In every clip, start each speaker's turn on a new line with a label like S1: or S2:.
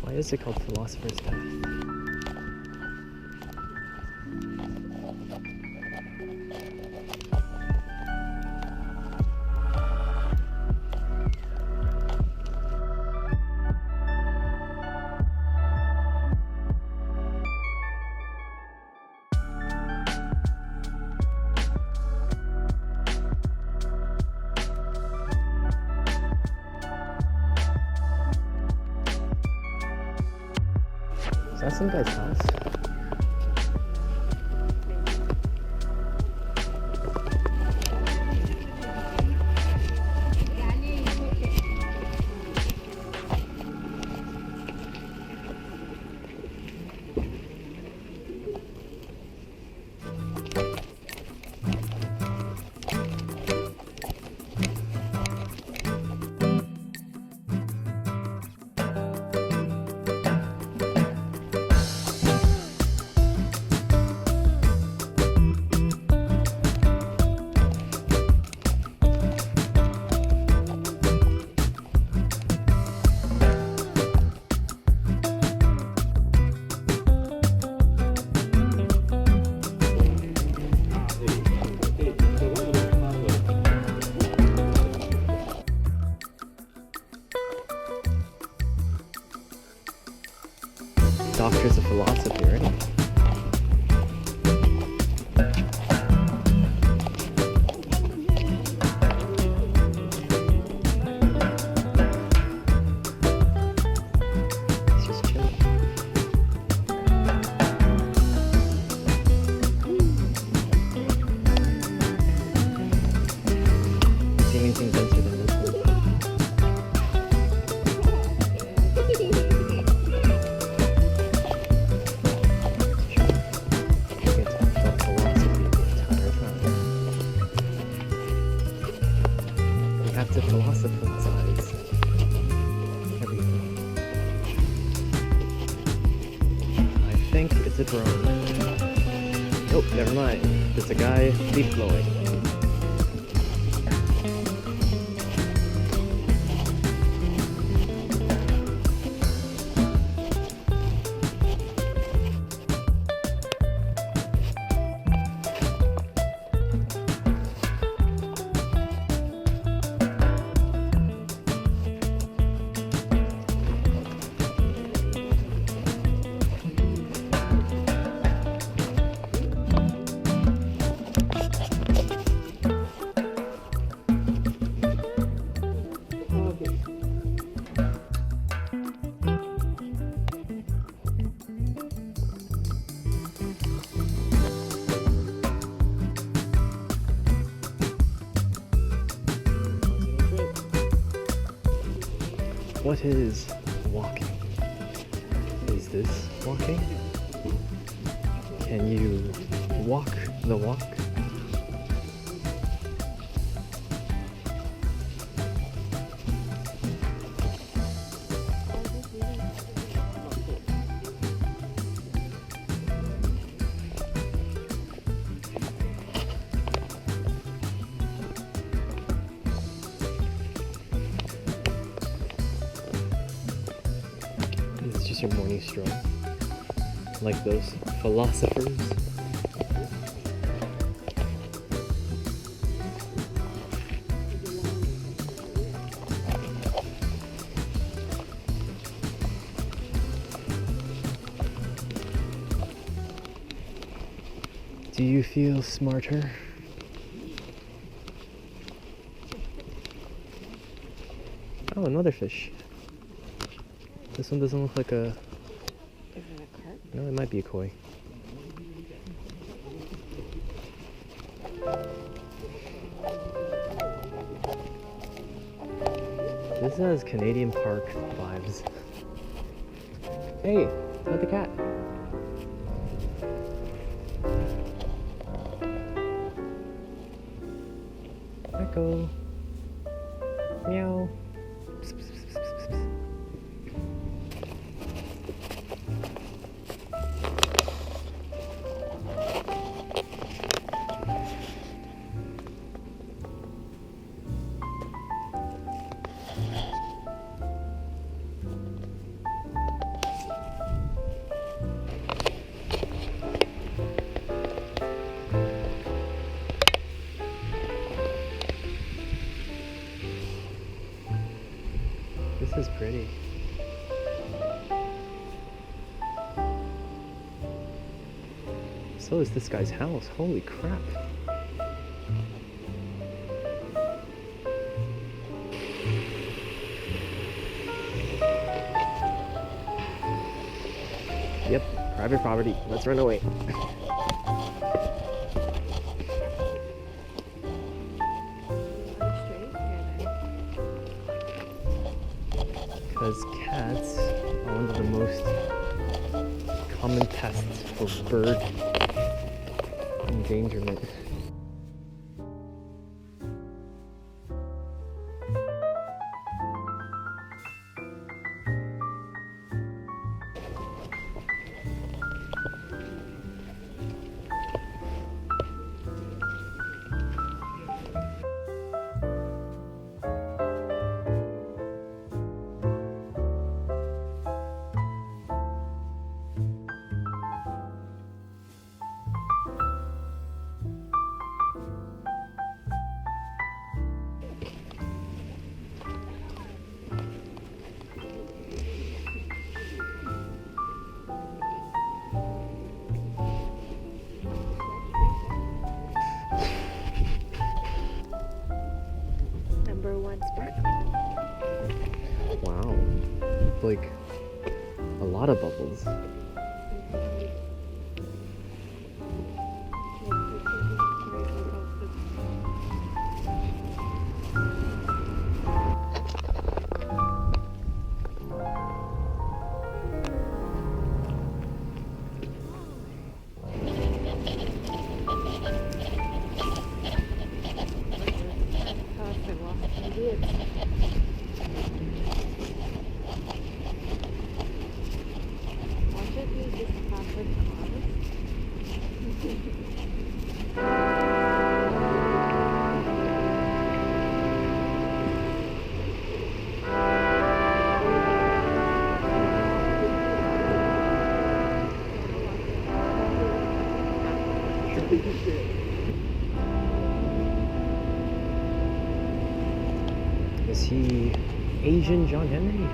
S1: Why is it called Philosopher's Path? Is that some guy's house? Doctors of philosophy, right? It's just chilling. See anything denser than this one? To philosophize everything. I think it's a drone. Nope, never mind. It's a guy leaf blowing. What is walking? Is this walking? Can you walk the walk? Your morning stroll, like those philosophers. Do you feel smarter? Oh, another fish. This one doesn't look like a...
S2: Is it a carp?
S1: No, it might be a koi. This has Canadian Park vibes. Hey, not the cat. Echo. Meow. Psst, psst, psst, psst, psst. This is pretty. So is this guy's house. Holy crap. Yep, private property. Let's run away. Because cats are one of the most common pests for bird endangerment. Wow, like a lot of bubbles. Is he Asian John Henry?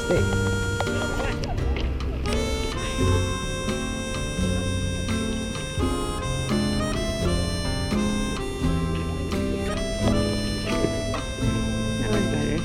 S1: Hey.
S2: That was better.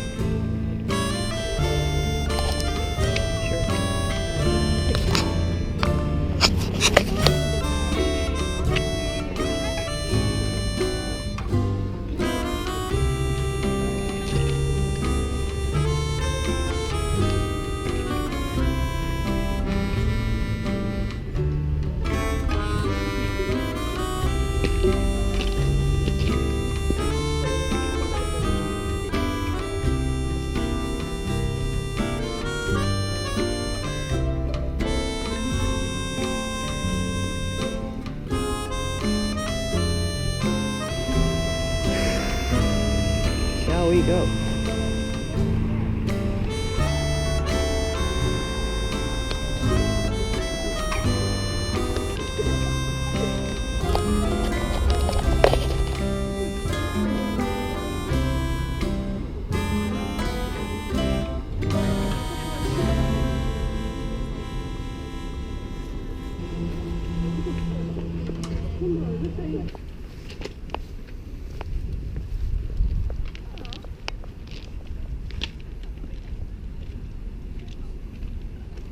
S1: Shall we go?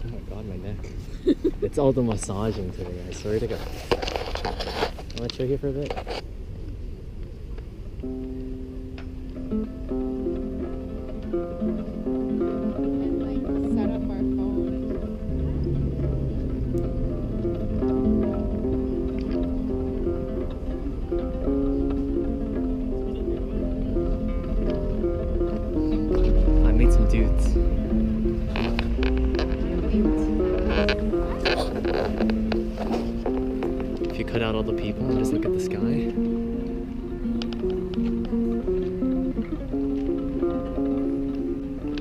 S1: Oh my god, my neck. It's all the massaging today, I swear to God. Want to chill here for a bit?
S2: Set up our phone.
S1: I made some dudes. If you cut out all the people and just look at the sky.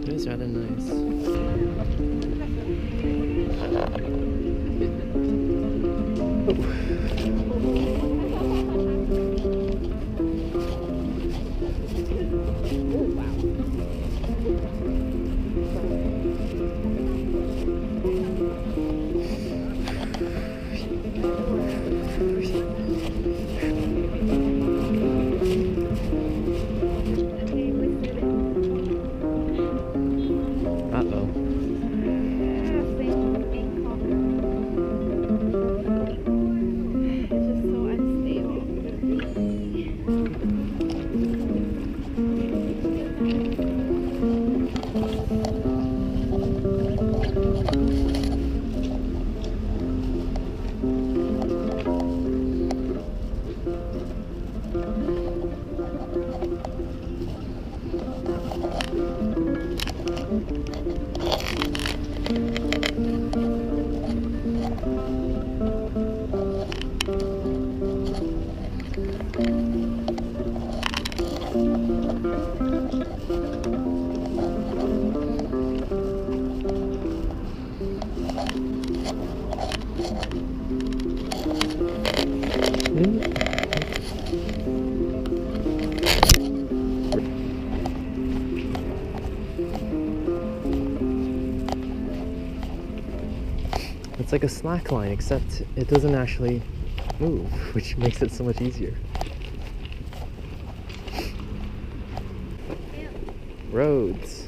S1: It is rather nice. Uh-oh.
S2: It's just so unstable.
S1: It's like a slack line, except it doesn't actually move, which makes it so much easier. Roads.